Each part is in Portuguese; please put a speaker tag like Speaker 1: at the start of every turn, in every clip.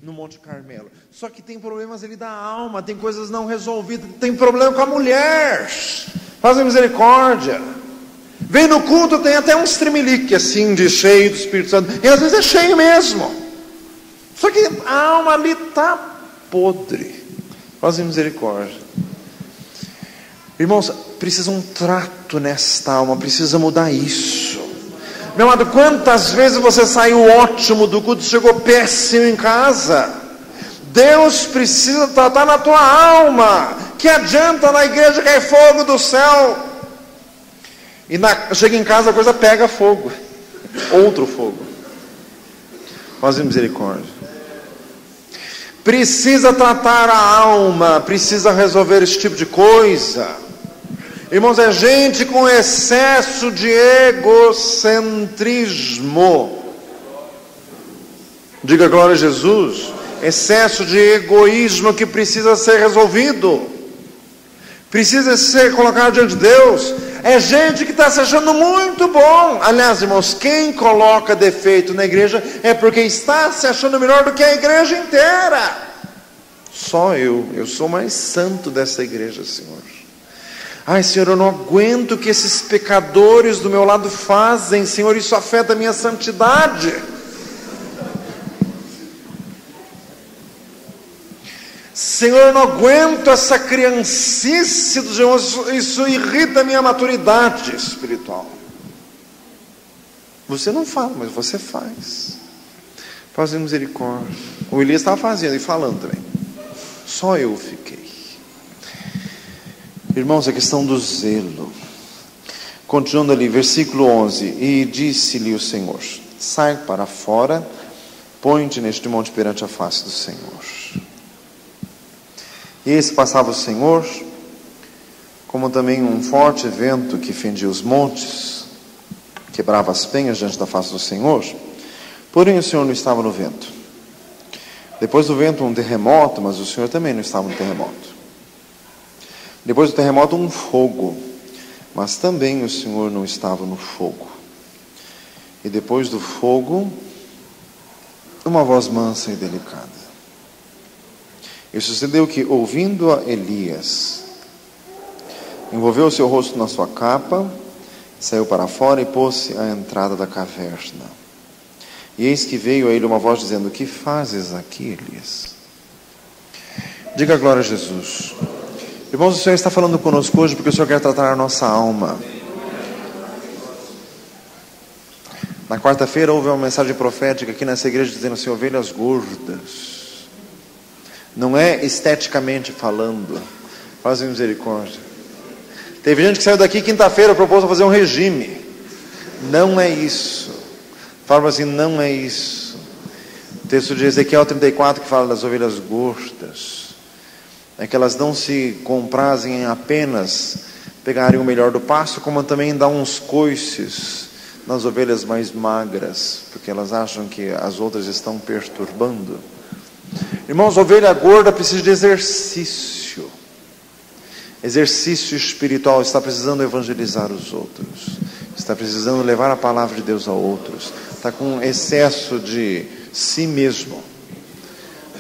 Speaker 1: no Monte Carmelo. Só que tem problemas ali da alma, tem coisas não resolvidas, tem problema com a mulher. Faz misericórdia. Vem no culto, tem até um stremelique assim, de cheio do Espírito Santo, e às vezes é cheio mesmo. Só que a alma ali está podre. Faz misericórdia. Irmãos, precisa um trato nesta alma, precisa mudar isso. Meu amado, quantas vezes você saiu ótimo do culto, chegou péssimo em casa? Deus precisa tratar na tua alma. Que adianta na igreja cair fogo do céu? E chega em casa a coisa pega fogo. Outro fogo. Faz misericórdia. Precisa tratar a alma, precisa resolver esse tipo de coisa. Irmãos, é gente com excesso de egocentrismo. Diga glória a Jesus. Excesso de egoísmo que precisa ser resolvido. Precisa ser colocado diante de Deus. É gente que está se achando muito bom. Aliás, irmãos, quem coloca defeito na igreja é porque está se achando melhor do que a igreja inteira. Só eu sou mais santo dessa igreja, Senhor. Ai, Senhor, eu não aguento o que esses pecadores do meu lado fazem, Senhor, isso afeta a minha santidade. Senhor, eu não aguento essa criancice dos irmãos, isso irrita a minha maturidade espiritual. Você não fala, mas você faz. Faz misericórdia. O Elias estava fazendo e falando também. Só eu fiquei. Irmãos, a questão do zelo. Continuando ali, versículo 11. E disse-lhe o Senhor: sai para fora, põe-te neste monte perante a face do Senhor. E eis passava o Senhor, como também um forte vento que fendia os montes, quebrava as penhas diante da face do Senhor. Porém o Senhor não estava no vento. Depois do vento um terremoto, mas o Senhor também não estava no terremoto. Depois do terremoto um fogo, mas também o Senhor não estava no fogo. E depois do fogo, uma voz mansa e delicada. E sucedeu que, ouvindo-a Elias, envolveu o seu rosto na sua capa, saiu para fora e pôs-se à entrada da caverna. E eis que veio a ele uma voz dizendo: que fazes aqui, Elias? Diga glória a Jesus. Irmãos, o Senhor está falando conosco hoje porque o Senhor quer tratar a nossa alma. Na quarta-feira houve uma mensagem profética aqui nessa igreja dizendo assim: ovelhas gordas. Não é esteticamente falando. Faz misericórdia. Teve gente que saiu daqui quinta-feira propôs fazer um regime. Não é isso. Fala assim, não é isso. O texto de Ezequiel 34 que fala das ovelhas gordas. É que elas não se comprazem em apenas pegarem o melhor do pasto, como também dá uns coices nas ovelhas mais magras, porque elas acham que as outras estão perturbando. Irmãos, ovelha gorda precisa de exercício. Exercício espiritual. Está precisando evangelizar os outros. Está precisando levar a palavra de Deus a outros. Está com excesso de si mesmo.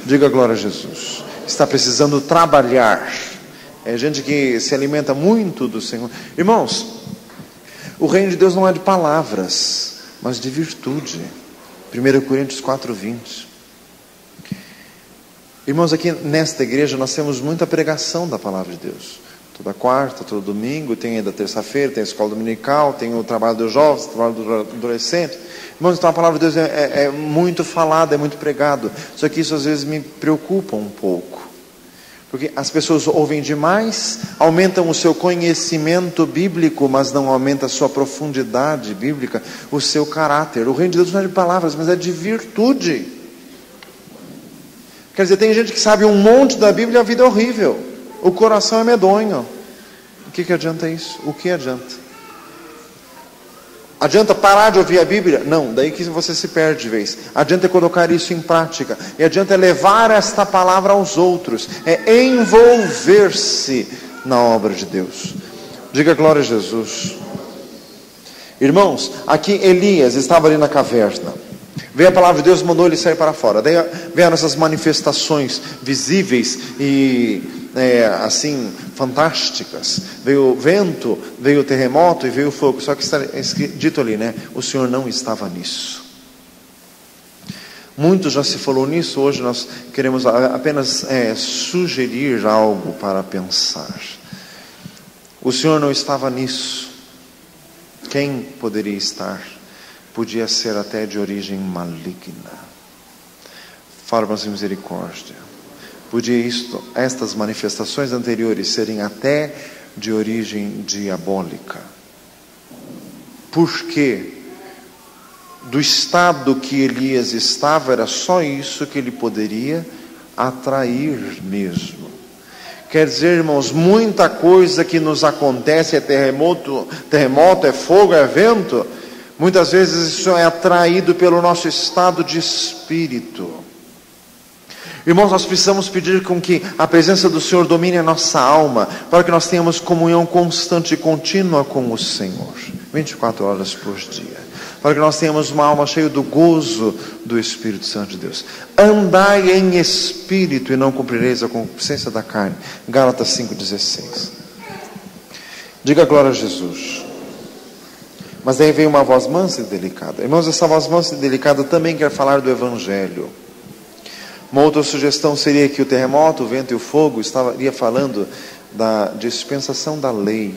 Speaker 1: Diga glória a Jesus. Está precisando trabalhar. É gente que se alimenta muito do Senhor. Irmãos, o reino de Deus não é de palavras, mas de virtude. 1 Coríntios 4:20. Irmãos, aqui nesta igreja nós temos muita pregação da palavra de Deus. Toda quarta, todo domingo, tem ainda terça-feira, tem a escola dominical, tem o trabalho dos jovens, o trabalho do adolescente. Irmãos, então a palavra de Deus é muito falada, é muito pregado. Só que isso às vezes me preocupa um pouco. Porque as pessoas ouvem demais, aumentam o seu conhecimento bíblico, mas não aumenta a sua profundidade bíblica, o seu caráter. O reino de Deus não é de palavras, mas é de virtude. Quer dizer, tem gente que sabe um monte da Bíblia e a vida é horrível. O coração é medonho. O que adianta isso? O que adianta? Adianta parar de ouvir a Bíblia? Não, daí que você se perde de vez. Adianta colocar isso em prática. E adianta levar esta palavra aos outros. É envolver-se na obra de Deus. Diga glória a Jesus. Irmãos, aqui Elias estava ali na caverna. Veio a palavra de Deus, mandou ele sair para fora. Daí vieram essas manifestações visíveis e assim, fantásticas. Veio o vento, veio o terremoto e veio o fogo. Só que está dito ali, né? O Senhor não estava nisso. Muito já se falou nisso. Hoje nós queremos apenas sugerir algo para pensar. O Senhor não estava nisso. Quem poderia estar? Podia ser até de origem maligna. Formas de misericórdia. Podia estas manifestações anteriores serem até de origem diabólica. Por quê? Do estado que Elias estava, era só isso que ele poderia atrair mesmo. Quer dizer, irmãos, muita coisa que nos acontece, é terremoto, é fogo, é vento, muitas vezes isso é atraído pelo nosso estado de espírito. Irmãos, nós precisamos pedir com que a presença do Senhor domine a nossa alma, para que nós tenhamos comunhão constante e contínua com o Senhor, 24 horas por dia, para que nós tenhamos uma alma cheia do gozo do Espírito Santo de Deus. Andai em espírito e não cumprireis a concupiscência da carne. Gálatas 5,16. Diga glória a Jesus. Mas daí vem uma voz mansa e delicada. Irmãos, essa voz mansa e delicada também quer falar do Evangelho. Uma outra sugestão seria que o terremoto, o vento e o fogo estaria falando da dispensação da lei,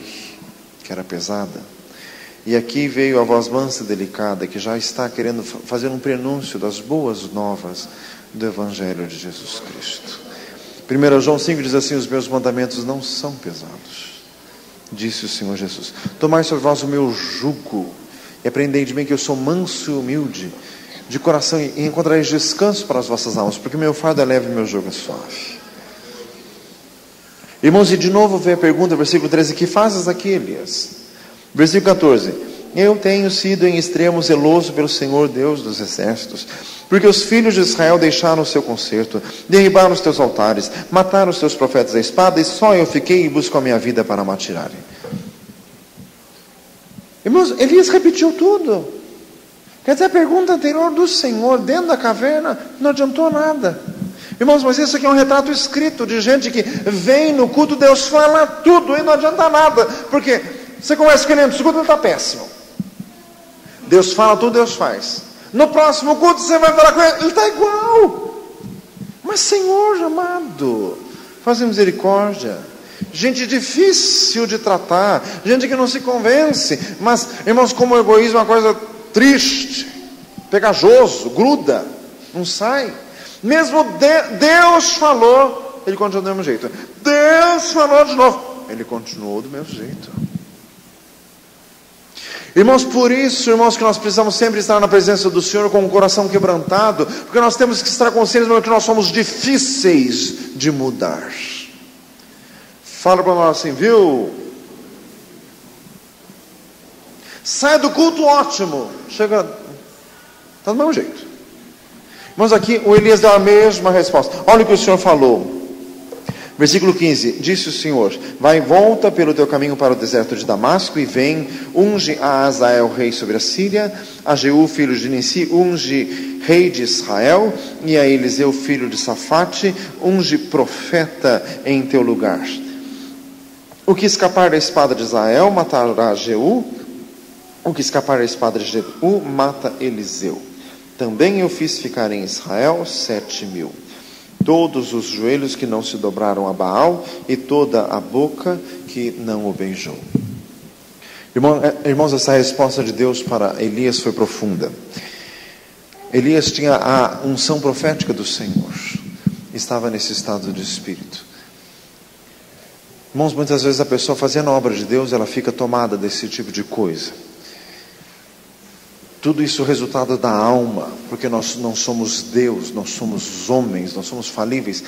Speaker 1: que era pesada. E aqui veio a voz mansa e delicada, que já está querendo fazer um prenúncio das boas novas do Evangelho de Jesus Cristo. 1 João 5 diz assim: os meus mandamentos não são pesados, disse o Senhor Jesus. Tomai sobre vós o meu jugo, e aprendei de mim que eu sou manso e humilde de coração, e encontrareis descanso para as vossas almas, porque o meu fardo é leve e o meu jugo é suave. Irmãos, e de novo vem a pergunta, versículo 13: que fazes aqui, Elias? Versículo 14: eu tenho sido em extremo zeloso pelo Senhor Deus dos exércitos, porque os filhos de Israel deixaram o seu concerto, derribaram os teus altares, mataram os teus profetas à espada, e só eu fiquei e busco a minha vida para me atirarem. Irmãos, Elias repetiu tudo. Quer dizer, a pergunta anterior do Senhor dentro da caverna não adiantou nada. Irmãos, mas isso aqui é um retrato escrito de gente que vem no culto, Deus fala tudo e não adianta nada, porque você começa querendo, o culto está péssimo. Deus fala tudo, Deus faz. No próximo culto você vai falar com ele, ele está igual. Mas Senhor amado, faz misericórdia. Gente difícil de tratar, gente que não se convence. Mas, irmãos, como o egoísmo é uma coisa triste, pegajoso, gruda, não sai. Mesmo Deus falou, ele continua do mesmo jeito. Deus falou de novo, ele continuou do mesmo jeito. Irmãos, por isso, irmãos, que nós precisamos sempre estar na presença do Senhor com o coração quebrantado, porque nós temos que estar conscientes de que nós somos difíceis de mudar. Fala para nós assim, viu? Sai do culto, ótimo. Chega, está do mesmo jeito. Irmãos, aqui o Elias deu a mesma resposta. Olha o que o Senhor falou. Versículo 15, disse o Senhor: vai e volta pelo teu caminho para o deserto de Damasco, e vem, unge a Azael rei sobre a Síria, a Jeú filho de Nissi, unge rei de Israel, e a Eliseu filho de Safate, unge profeta em teu lugar. O que escapar da espada de Israel matará Jeú, o que escapar da espada de Jeú mata Eliseu. Também eu fiz ficar em Israel 7.000. Todos os joelhos que não se dobraram a Baal, e toda a boca que não o beijou. Irmãos, essa resposta de Deus para Elias foi profunda. Elias tinha a unção profética do Senhor, estava nesse estado de espírito. Irmãos, muitas vezes a pessoa fazendo a obra de Deus, ela fica tomada desse tipo de coisa. Tudo isso é resultado da alma, porque nós não somos Deus, nós somos homens, nós somos falíveis.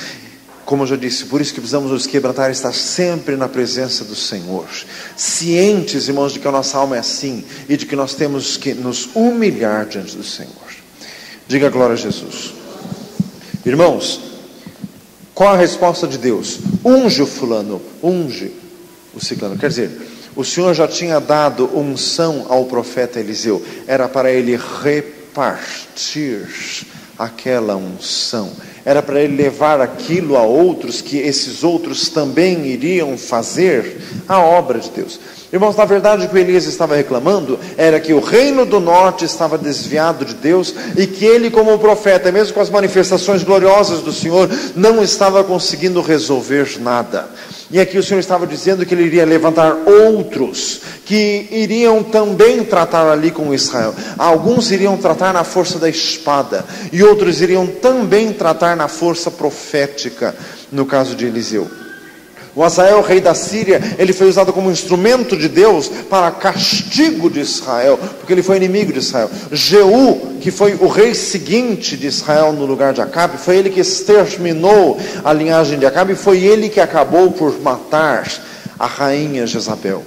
Speaker 1: Como eu já disse, por isso que precisamos nos quebrantar e estar sempre na presença do Senhor. Cientes, irmãos, de que a nossa alma é assim, e de que nós temos que nos humilhar diante do Senhor. Diga glória a Jesus. Irmãos, qual a resposta de Deus? Unge o fulano, unge o ciclano. Quer dizer, o Senhor já tinha dado unção ao profeta Eliseu. Era para ele repartir aquela unção. Era para ele levar aquilo a outros, que esses outros também iriam fazer a obra de Deus. Irmãos, na verdade o que Elias estava reclamando era que o reino do norte estava desviado de Deus e que ele, como profeta, mesmo com as manifestações gloriosas do Senhor, não estava conseguindo resolver nada. E aqui o Senhor estava dizendo que ele iria levantar outros que iriam também tratar ali com Israel. Alguns iriam tratar na força da espada e outros iriam também tratar na força profética, no caso de Eliseu. O Hazael, rei da Síria, ele foi usado como instrumento de Deus para castigo de Israel, porque ele foi inimigo de Israel. Jeú, que foi o rei seguinte de Israel no lugar de Acabe, foi ele que exterminou a linhagem de Acabe, foi ele que acabou por matar a rainha Jezabel.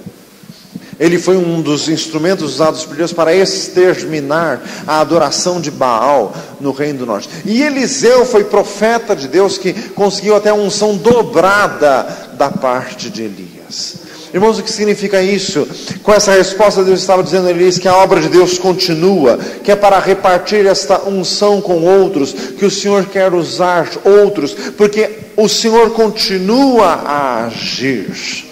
Speaker 1: Ele foi um dos instrumentos usados por Deus para exterminar a adoração de Baal no Reino do Norte. E Eliseu foi profeta de Deus que conseguiu até a unção dobrada da parte de Elias. Irmãos, o que significa isso? Com essa resposta, Deus estava dizendo a Elias que a obra de Deus continua, que é para repartir esta unção com outros, que o Senhor quer usar outros, porque o Senhor continua a agir.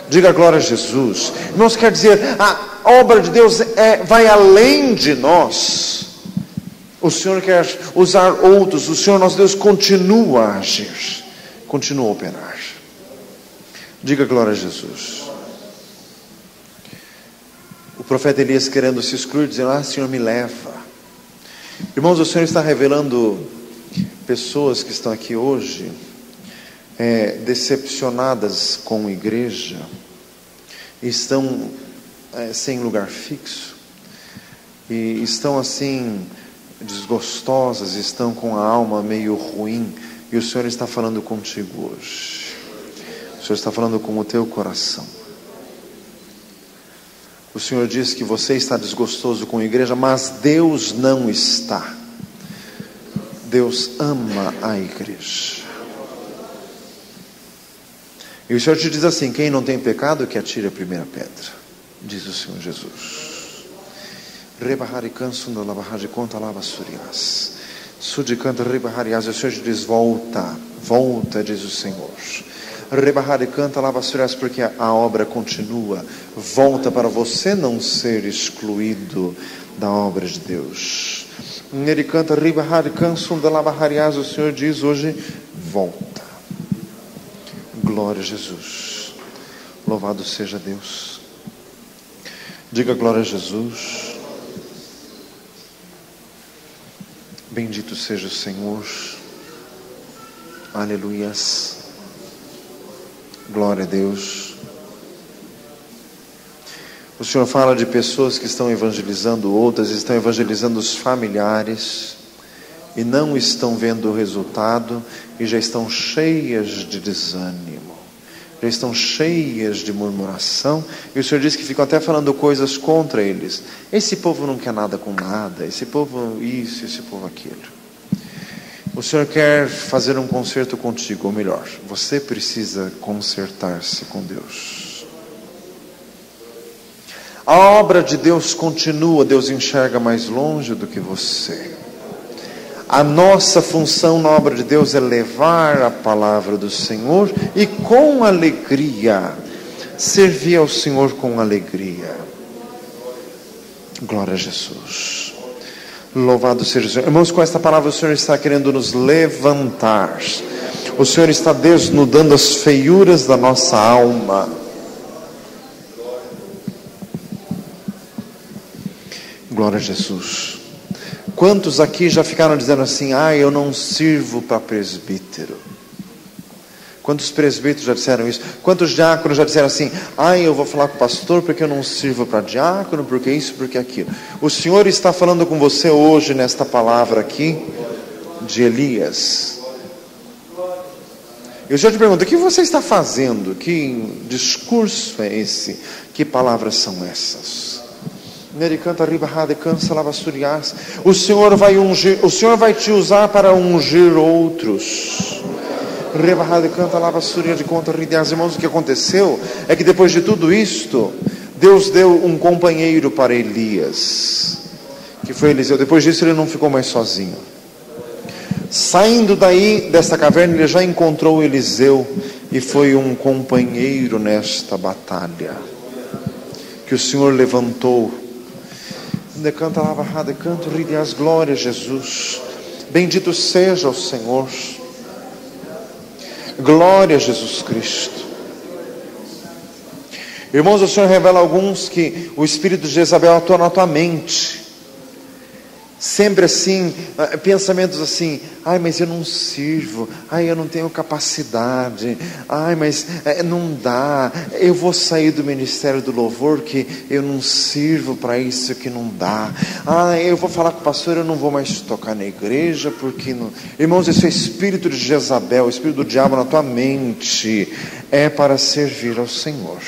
Speaker 1: Diga glória a Jesus. Irmãos, quer dizer, a obra de Deus vai além de nós. O Senhor quer usar outros. O Senhor nosso Deus continua a agir, continua a operar. Diga glória a Jesus. O profeta Elias querendo se excluir, dizendo: Senhor, me leva. Irmãos, o Senhor está revelando pessoas que estão aqui hoje decepcionadas com a igreja, estão sem lugar fixo, e estão assim desgostosas, estão com a alma meio ruim, e o Senhor está falando contigo hoje. O Senhor está falando com o teu coração. O Senhor diz que você está desgostoso com a igreja, mas Deus não está. Deus ama a igreja. E o Senhor te diz assim: quem não tem pecado, que atire a primeira pedra, diz o Senhor Jesus. O Senhor te diz: volta, volta, diz o Senhor. Porque a obra continua. Volta para você não ser excluído da obra de Deus. Ele canta: o Senhor diz hoje: volta. Glória a Jesus. Louvado seja Deus. Diga glória a Jesus. Bendito seja o Senhor. Aleluias. Glória a Deus. O Senhor fala de pessoas que estão evangelizando outras, estão evangelizando os familiares e não estão vendo o resultado, e já estão cheias de desânimo, já estão cheias de murmuração, e o Senhor diz que ficam até falando coisas contra eles. Esse povo não quer nada com nada, esse povo isso, esse povo aquilo. O Senhor quer fazer um concerto contigo, ou melhor, você precisa consertar-se com Deus. A obra de Deus continua, Deus enxerga mais longe do que você. A nossa função na obra de Deus é levar a palavra do Senhor e com alegria, servir ao Senhor com alegria. Glória a Jesus. Louvado seja o Senhor. Irmãos, com esta palavra o Senhor está querendo nos levantar. O Senhor está desnudando as feiuras da nossa alma. Glória a Jesus. Quantos aqui já ficaram dizendo assim: eu não sirvo para presbítero? Quantos presbíteros já disseram isso? Quantos diáconos já disseram assim: eu vou falar com o pastor porque eu não sirvo para diácono, porque isso, porque aquilo? O Senhor está falando com você hoje nesta palavra aqui de Elias. E o Senhor te pergunta: o que você está fazendo? Que discurso é esse? Que palavras são essas? O Senhor vai ungir, o Senhor vai te usar para ungir outros. Irmãos, o que aconteceu é que depois de tudo isto, Deus deu um companheiro para Elias, que foi Eliseu. Depois disso ele não ficou mais sozinho. Saindo daí, desta caverna, ele já encontrou Eliseu e foi um companheiro nesta batalha que o Senhor levantou. Decanta lava, decanto, ride as glórias, Jesus. Bendito seja o Senhor. Glória a Jesus Cristo. Irmãos, o Senhor revela a alguns que o espírito de Jezabel atua na tua mente. Sempre assim, pensamentos assim: ai, mas eu não sirvo, ai, eu não tenho capacidade, ai, mas não dá, eu vou sair do ministério do louvor que eu não sirvo para isso, que não dá, ai, eu vou falar com o pastor, eu não vou mais tocar na igreja porque não. Irmãos, esse é o espírito de Jezabel, o espírito do diabo na tua mente, é para servir ao Senhor.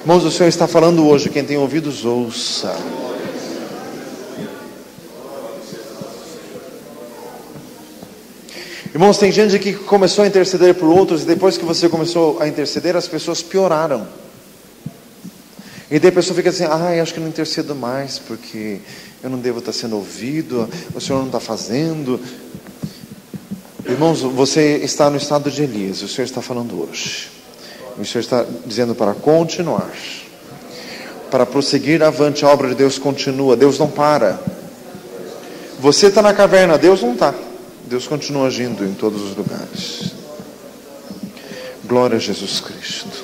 Speaker 1: Irmãos, o Senhor está falando hoje, quem tem ouvidos ouça. Irmãos, tem gente que começou a interceder por outros, e depois que você começou a interceder, as pessoas pioraram. E daí a pessoa fica assim: ai, acho que não intercedo mais, porque eu não devo estar sendo ouvido, o Senhor não está fazendo. Irmãos, você está no estado de Elias, o Senhor está falando hoje. O Senhor está dizendo para continuar, para prosseguir avante. A obra de Deus continua, Deus não para. Você está na caverna, Deus não está. Deus continua agindo em todos os lugares. Glória a Jesus Cristo.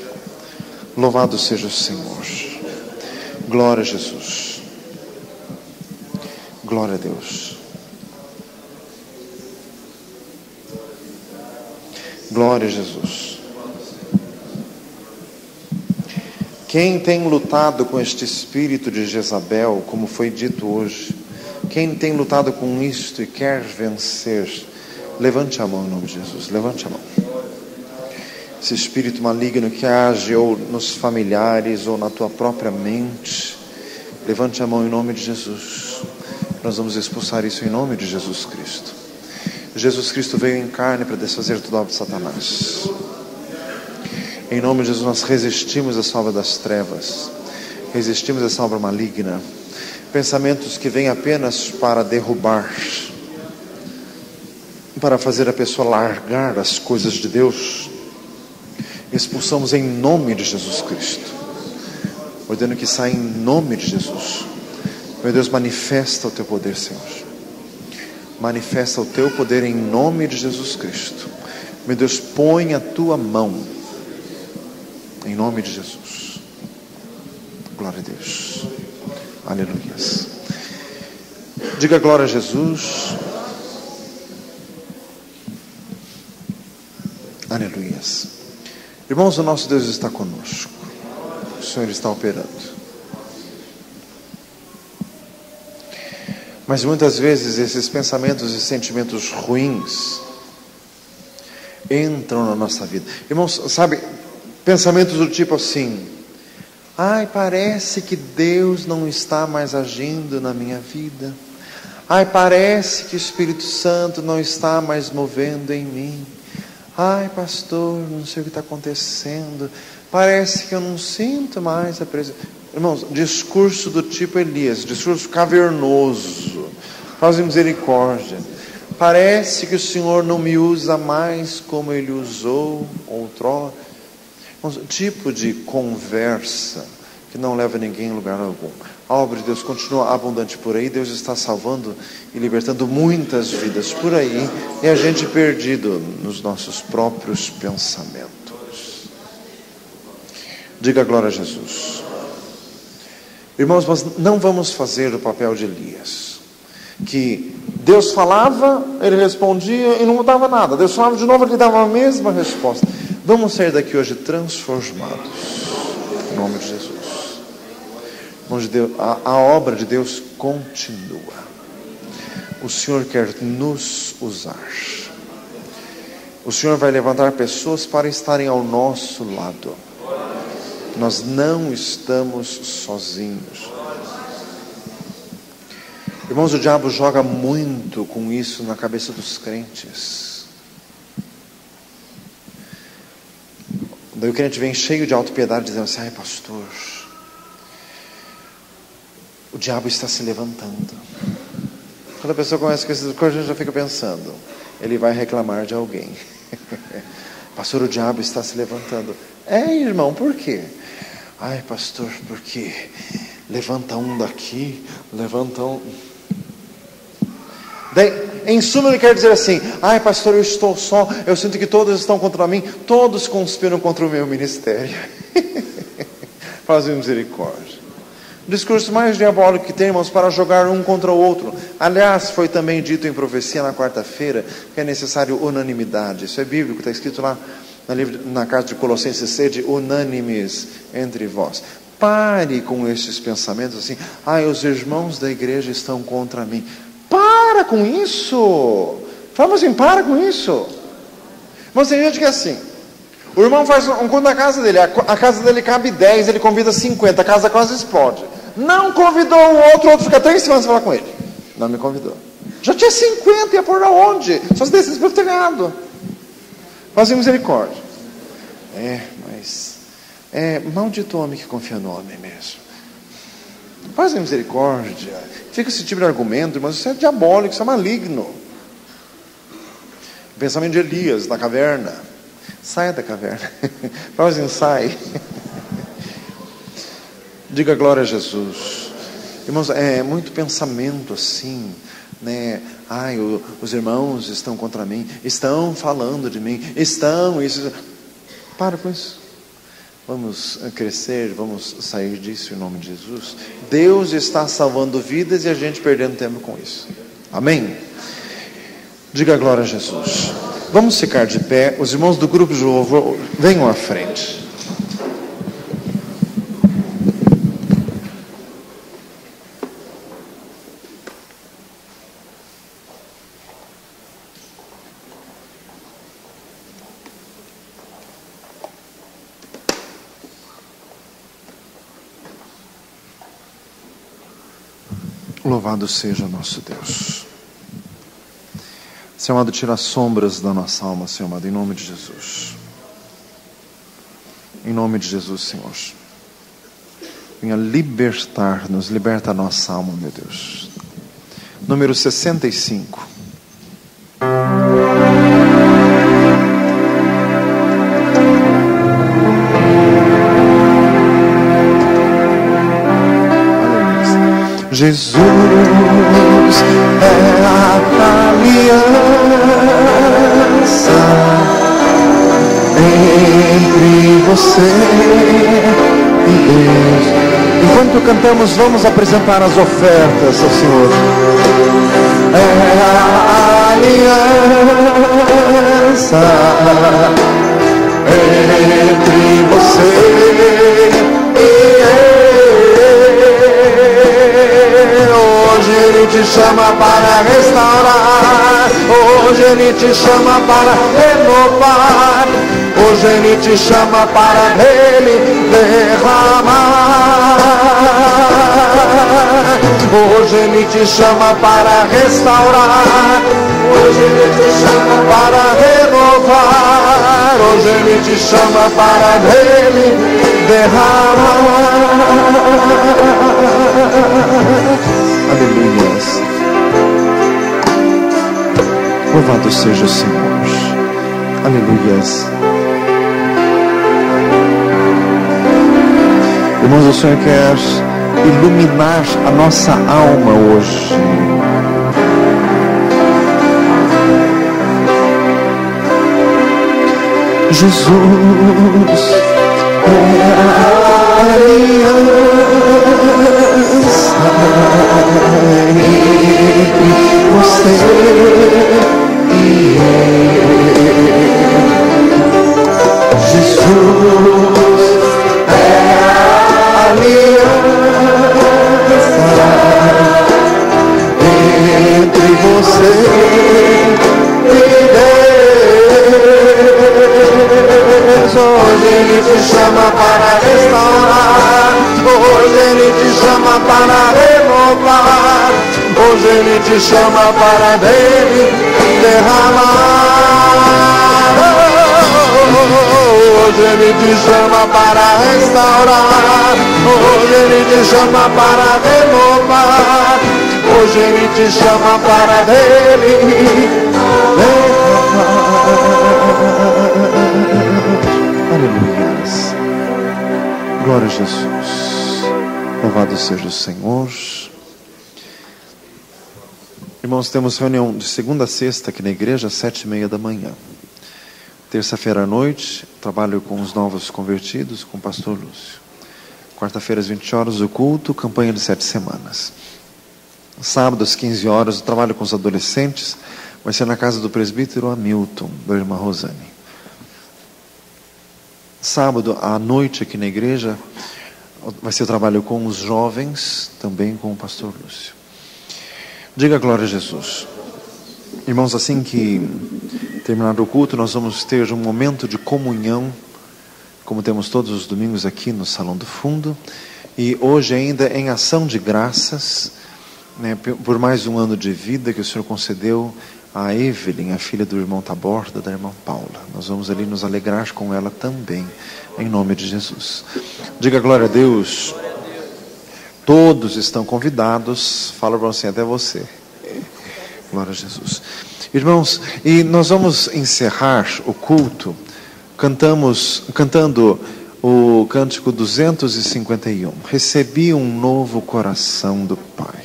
Speaker 1: Louvado seja o Senhor. Glória a Jesus. Glória a Deus. Glória a Jesus. Quem tem lutado com este espírito de Jezabel, como foi dito hoje, quem tem lutado com isto e quer vencer, levante a mão em nome de Jesus, levante a mão. Esse espírito maligno que age ou nos familiares ou na tua própria mente, levante a mão em nome de Jesus. Nós vamos expulsar isso em nome de Jesus Cristo. Jesus Cristo veio em carne para desfazer toda obra de Satanás. Em nome de Jesus nós resistimos essa obra das trevas, resistimos essa obra maligna. Pensamentos que vêm apenas para derrubar, para fazer a pessoa largar as coisas de Deus, expulsamos em nome de Jesus Cristo, ordeno que saia em nome de Jesus. Meu Deus, manifesta o teu poder, Senhor, manifesta o teu poder em nome de Jesus Cristo. Meu Deus, põe a tua mão em nome de Jesus. Glória a Deus. Aleluias. Diga glória a Jesus. Aleluias. Irmãos, o nosso Deus está conosco. O Senhor está operando. Mas muitas vezes esses pensamentos e sentimentos ruins entram na nossa vida. Irmãos, sabe, pensamentos do tipo assim: ai, parece que Deus não está mais agindo na minha vida. Ai, parece que o Espírito Santo não está mais movendo em mim. Ai, pastor, não sei o que está acontecendo. Parece que eu não sinto mais a presença. Irmãos, discurso do tipo Elias, discurso cavernoso. Faz misericórdia. Parece que o Senhor não me usa mais como Ele usou outrora. Tipo de conversa que não leva ninguém em lugar algum. A obra de Deus continua abundante por aí. Deus está salvando e libertando muitas vidas por aí, e a gente perdido nos nossos próprios pensamentos. Diga glória a Jesus. Irmãos, nós não vamos fazer o papel de Elias, que Deus falava, ele respondia e não mudava nada. Deus falava de novo, ele dava a mesma resposta. Vamos sair daqui hoje transformados, em nome de Jesus. Irmãos de Deus, a obra de Deus continua. O Senhor quer nos usar. O Senhor vai levantar pessoas para estarem ao nosso lado. Nós não estamos sozinhos. Irmãos, o diabo joga muito com isso na cabeça dos crentes. Daí o crente vem cheio de autopiedade, dizendo assim: ai, pastor, O diabo está se levantando. Quando a pessoa começa com essas coisas, a gente já fica pensando, ele vai reclamar de alguém. Pastor, o diabo está se levantando. Irmão, por quê? Ai, pastor, porque levanta um daqui, levanta um... Daí, em suma, ele quer dizer assim: ai, pastor, eu estou só, eu sinto que todos estão contra mim, todos conspiram contra o meu ministério. Fazem misericórdia. O discurso mais diabólico que temos para jogar um contra o outro. Aliás, foi também dito em profecia na quarta-feira que é necessário unanimidade. Isso é bíblico, está escrito lá na carta de Colossenses: sede unânimes entre vós. Pare com esses pensamentos assim: ai, os irmãos da igreja estão contra mim. Para com isso. Fala assim, para com isso. Mas tem gente que é assim: o irmão faz um culto na casa dele, a casa dele cabe 10, ele convida 50, a casa quase explode. Não convidou o outro fica 3 semanas para falar com ele. Não me convidou. Já tinha 50, ia por onde? Só se descesse pelo telhado. Fazer misericórdia. Mas maldito homem que confia no homem mesmo. Faz misericórdia. Fica esse tipo de argumento, mas isso é diabólico, isso é maligno. O pensamento de Elias na caverna: saia da caverna. Fala assim, sai. Diga glória a Jesus. Irmãos, é muito pensamento assim, né? Ai, os irmãos estão contra mim, estão falando de mim, estão isso. Para com isso. Vamos crescer, vamos sair disso em nome de Jesus. Deus está salvando vidas e a gente perdendo tempo com isso. Amém? Diga glória a Jesus. Vamos ficar de pé. Os irmãos do grupo de louvor, venham à frente. Louvado seja nosso Deus. Senhor amado, tira as sombras da nossa alma, Senhor amado, em nome de Jesus. Em nome de Jesus, Senhor. Venha libertar-nos, liberta a nossa alma, meu Deus. Número 65. Jesus é a aliança entre você e Deus. Enquanto cantamos, vamos apresentar as ofertas ao Senhor. É a aliança entre você e Hoje Ele te chama para restaurar, hoje Ele te chama para renovar, hoje Ele te chama para Ele derramar, hoje Ele te chama para restaurar, hoje Ele te chama para renovar, hoje Ele te chama para Ele derramar. Aleluia. Louvado seja o Senhor. Aleluia. Irmãos, o Senhor quer iluminar a nossa alma hoje. Jesus é a aliança entre você e eu. Jesus é a aliança entre você e Deus. Hoje Ele te chama para restaurar, hoje Ele te chama para renovar, hoje Ele te chama para dele derramar, hoje Hoje Ele te chama para restaurar. Hoje Ele te chama para renovar. Hoje Ele te chama para dele. Aleluias. Glória a Jesus. Louvado seja o Senhor. Irmãos, temos reunião de segunda a sexta aqui na igreja, às 7:30 da manhã. Terça-feira à noite, trabalho com os novos convertidos, com o pastor Lúcio. Quarta-feira às 20 horas, o culto, campanha de 7 semanas. Sábado às 15 horas, o trabalho com os adolescentes, vai ser na casa do presbítero Hamilton, da irmã Rosane. Sábado à noite aqui na igreja, vai ser o trabalho com os jovens, também com o pastor Lúcio. Diga glória a Jesus. Irmãos, assim que terminar o culto, nós vamos ter um momento de comunhão, como temos todos os domingos aqui no Salão do Fundo. E hoje ainda em ação de graças, né, por mais um ano de vida que o Senhor concedeu a Evelyn, a filha do irmão Taborda, da irmã Paula. Nós vamos ali nos alegrar com ela também, em nome de Jesus. Diga glória a Deus. Todos estão convidados. Fala para você, até você. Glória a Jesus. Irmãos, e nós vamos encerrar o culto cantando o cântico 251. Recebi um novo coração do Pai.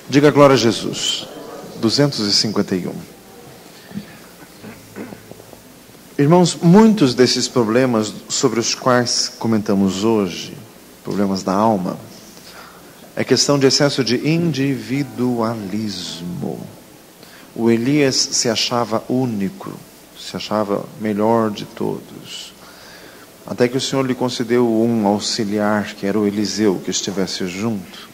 Speaker 1: Diga glória a Jesus. 251. Irmãos, muitos desses problemas sobre os quais comentamos hoje, problemas da alma, é questão de excesso de individualismo. O Elias se achava único, se achava melhor de todos, até que o Senhor lhe concedeu um auxiliar, que era o Eliseu, que estivesse junto.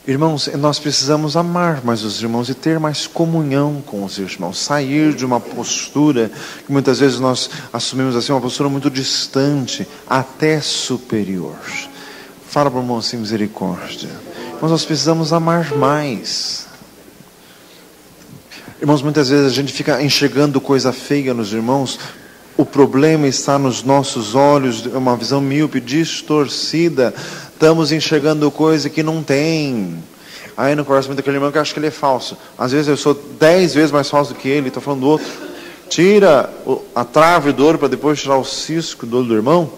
Speaker 1: Irmãos, nós precisamos amar mais os irmãos e ter mais comunhão com os irmãos, sair de uma postura que muitas vezes nós assumimos assim, uma postura muito distante, até superior. Fala para o irmão assim, misericórdia. Mas nós precisamos amar mais. Irmãos, muitas vezes a gente fica enxergando coisa feia nos irmãos. O problema está nos nossos olhos, uma visão míope, distorcida. Estamos enxergando coisa que não tem. Aí não conversa muito com aquele irmão que acha que ele é falso. Às vezes eu sou 10 vezes mais falso do que ele, estou falando do outro. Tira a trave do olho para depois tirar o cisco do olho do irmão.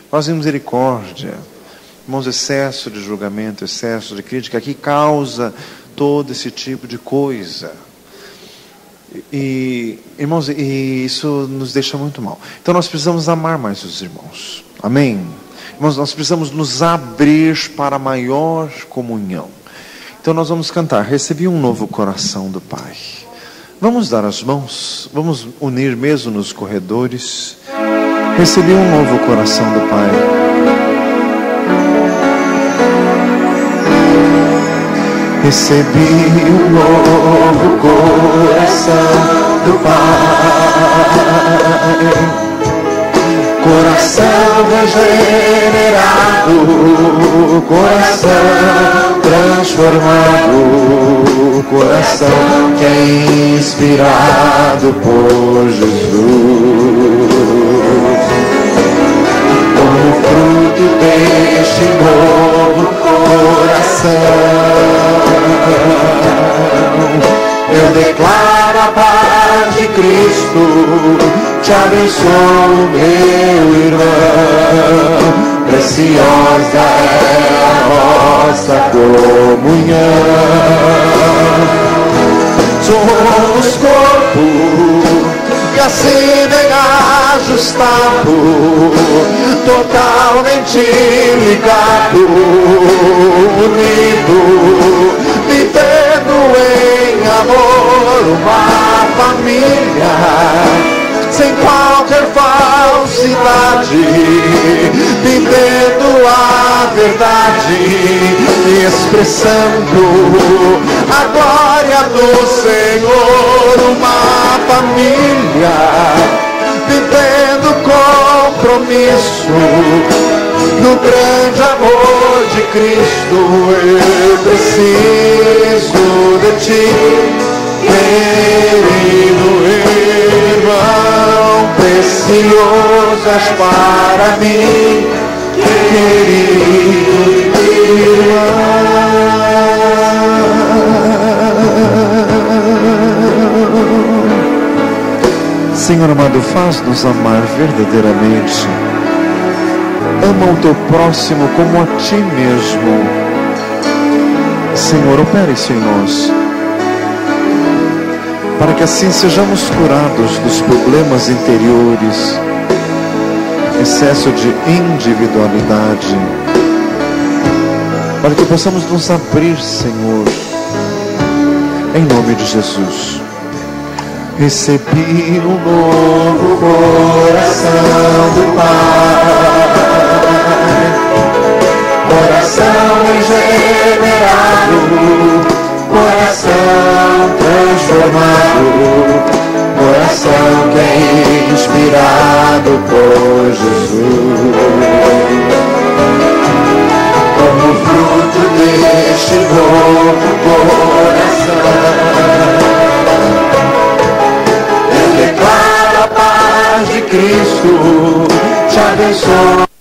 Speaker 1: Faz misericórdia. Irmãos, excesso de julgamento, excesso de crítica, que causa todo esse tipo de coisa. E, irmãos, e isso nos deixa muito mal. Então nós precisamos amar mais os irmãos. Amém? Irmãos, nós precisamos nos abrir para maior comunhão. Então nós vamos cantar, recebi um novo coração do Pai. Vamos dar as mãos, vamos unir mesmo nos corredores. Recebi um novo coração do Pai. Recebi um novo coração do Pai, coração regenerado, coração transformado, coração que é inspirado por Jesus. Como fruto deste novo coração, eu declaro a paz de Cristo, te abençoo, meu irmão, preciosa é a nossa comunhão. Somos corpo, e assim bem ajustado, totalmente ligado, unido, vivendo em amor, uma família, sem qualquer falsidade, vivendo a verdade e expressando a glória do Senhor, uma família, vivendo compromisso no grande amor de Cristo. Eu preciso de ti, querido irmão, preciosas para mim, querido irmão. Senhor amado, faz-nos amar verdadeiramente. Ama o teu próximo como a ti mesmo. Senhor, opera isso em nós, para que assim sejamos curados dos problemas interiores, excesso de individualidade, para que possamos nos abrir, Senhor, em nome de Jesus. Recebi um novo coração do Pai, coração regenerado, coração transformado, coração que é inspirado por Jesus. Como fruto deste novo coração, declara a paz de Cristo, te abençoe.